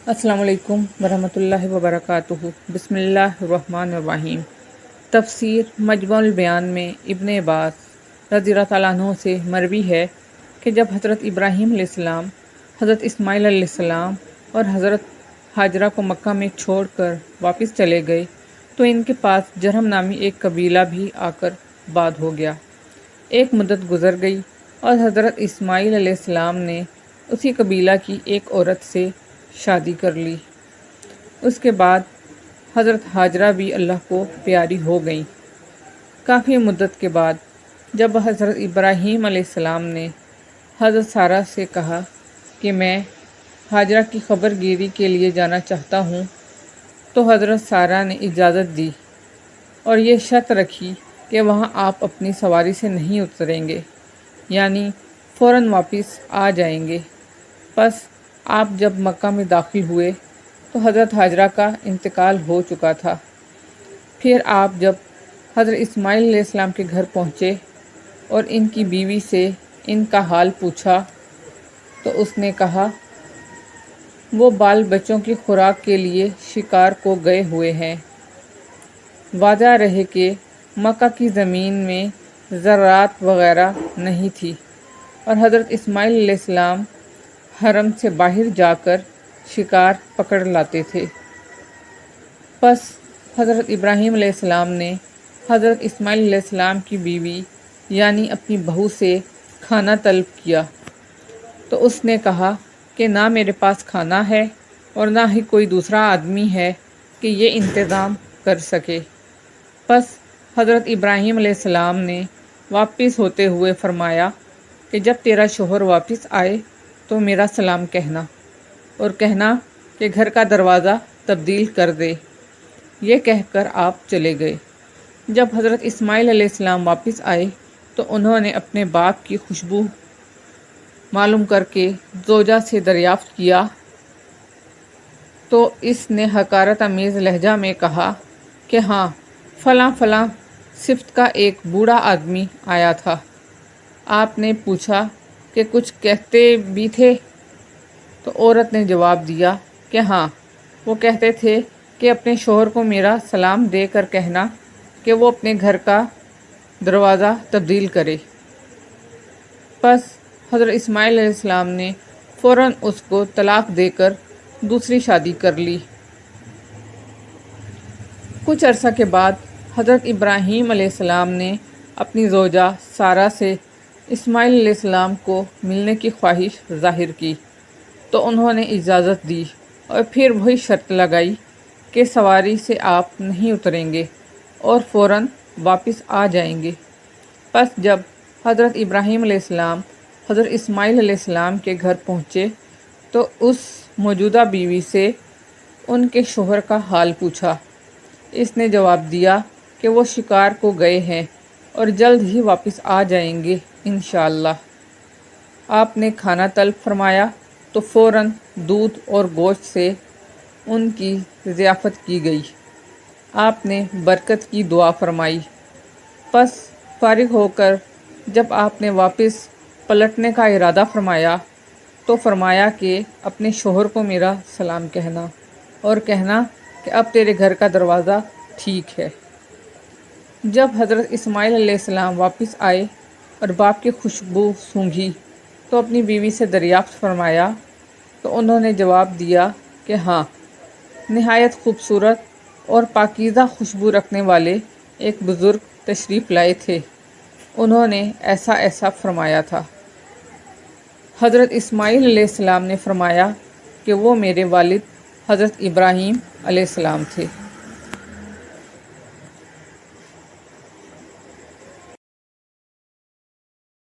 السلام علیکم ورحمۃ اللہ وبرکاتہ۔ بسم اللہ الرحمن الرحیم۔ تفسیر مجموع البیان میں ابن عباس رضی اللہ تعالیٰ عنہ سے مروی ہے کہ جب حضرت ابراہیم علیہ السلام، حضرت اسماعیل علیہ السلام اور حضرت ہاجرہ کو مکہ میں چھوڑ کر واپس چلے گئے تو ان کے پاس جرہم نامی ایک قبیلہ بھی آ کر آباد ہو گیا۔ ایک مدت گزر گئی اور حضرت اسماعیل علیہ السلام نے اسی قبیلہ کی ایک عورت سے شادی کر لی۔ اس کے بعد حضرت ہاجرہ بھی اللہ کو پیاری ہو گئیں۔ کافی مدت کے بعد جب حضرت ابراہیم علیہ السلام نے حضرت سارہ سے کہا کہ میں ہاجرہ کی خبر گیری کے لیے جانا چاہتا ہوں، تو حضرت سارہ نے اجازت دی اور یہ شرط رکھی کہ وہاں آپ اپنی سواری سے نہیں اتریں گے، یعنی فوراً واپس آ جائیں گے۔ پس آپ جب مکہ میں داخل ہوئے تو حضرت ہاجرہ کا انتقال ہو چکا تھا۔ پھر آپ جب حضرت اسماعیل علیہ السلام کے گھر پہنچے اور ان کی بیوی سے ان کا حال پوچھا تو اس نے کہا وہ بال بچوں کی خوراک کے لیے شکار کو گئے ہوئے ہیں۔ واضح رہے کہ مکہ کی زمین میں زراعت وغیرہ نہیں تھی اور حضرت اسماعیل علیہ السلام حرم سے باہر جا کر شکار پکڑ لاتے تھے۔ پس حضرت ابراہیم علیہ السلام نے حضرت اسماعیل علیہ السلام کی بیوی یعنی اپنی بہو سے کھانا طلب کیا تو اس نے کہا کہ نہ میرے پاس کھانا ہے اور نہ ہی کوئی دوسرا آدمی ہے کہ یہ انتظام کر سکے۔ پس حضرت ابراہیم علیہ السلام نے واپس ہوتے ہوئے فرمایا کہ جب تیرا شوہر واپس آئے تو میرا سلام کہنا اور کہنا کہ گھر کا دروازہ تبدیل کر دے۔ یہ کہہ کر آپ چلے گئے۔ جب حضرت اسماعیل علیہ السلام واپس آئے تو انہوں نے اپنے باپ کی خوشبو معلوم کر کے زوجہ سے دریافت کیا تو اس نے حقارت آمیز لہجہ میں کہا کہ ہاں، فلاں فلاں صفت کا ایک بوڑھا آدمی آیا تھا۔ آپ نے پوچھا کہ کچھ کہتے بھی تھے؟ تو عورت نے جواب دیا کہ ہاں، وہ کہتے تھے کہ اپنے شوہر کو میرا سلام دے کر کہنا کہ وہ اپنے گھر کا دروازہ تبدیل کرے۔ پس حضرت اسماعیل علیہ السلام نے فوراً اس کو طلاق دے کر دوسری شادی کر لی۔ کچھ عرصہ کے بعد حضرت ابراہیم علیہ السلام نے اپنی زوجہ سارہ سے اسماعیل علیہ السلام کو ملنے کی خواہش ظاہر کی تو انہوں نے اجازت دی اور پھر وہی شرط لگائی کہ سواری سے آپ نہیں اتریں گے اور فوراً واپس آ جائیں گے۔ پس جب حضرت ابراہیم علیہ السلام حضرت اسماعیل علیہ السلام کے گھر پہنچے تو اس موجودہ بیوی سے ان کے شوہر کا حال پوچھا۔ اس نے جواب دیا کہ وہ شکار کو گئے ہیں اور جلد ہی واپس آ جائیں گے انشاءاللہ۔ آپ نے کھانا طلب فرمایا تو فوراً دودھ اور گوشت سے ان کی ضیافت کی گئی۔ آپ نے برکت کی دعا فرمائی۔ پس فارغ ہو کر جب آپ نے واپس پلٹنے کا ارادہ فرمایا تو فرمایا کہ اپنے شوہر کو میرا سلام کہنا اور کہنا کہ اب تیرے گھر کا دروازہ ٹھیک ہے۔ جب حضرت اسماعیل علیہ السلام واپس آئے اور باپ کی خوشبو سونگھی تو اپنی بیوی سے دریافت فرمایا تو انہوں نے جواب دیا کہ ہاں، نہایت خوبصورت اور پاکیزہ خوشبو رکھنے والے ایک بزرگ تشریف لائے تھے، انہوں نے ایسا ایسا فرمایا تھا۔ حضرت اسماعیل علیہ السلام نے فرمایا کہ وہ میرے والد حضرت ابراہیم علیہ السلام تھے۔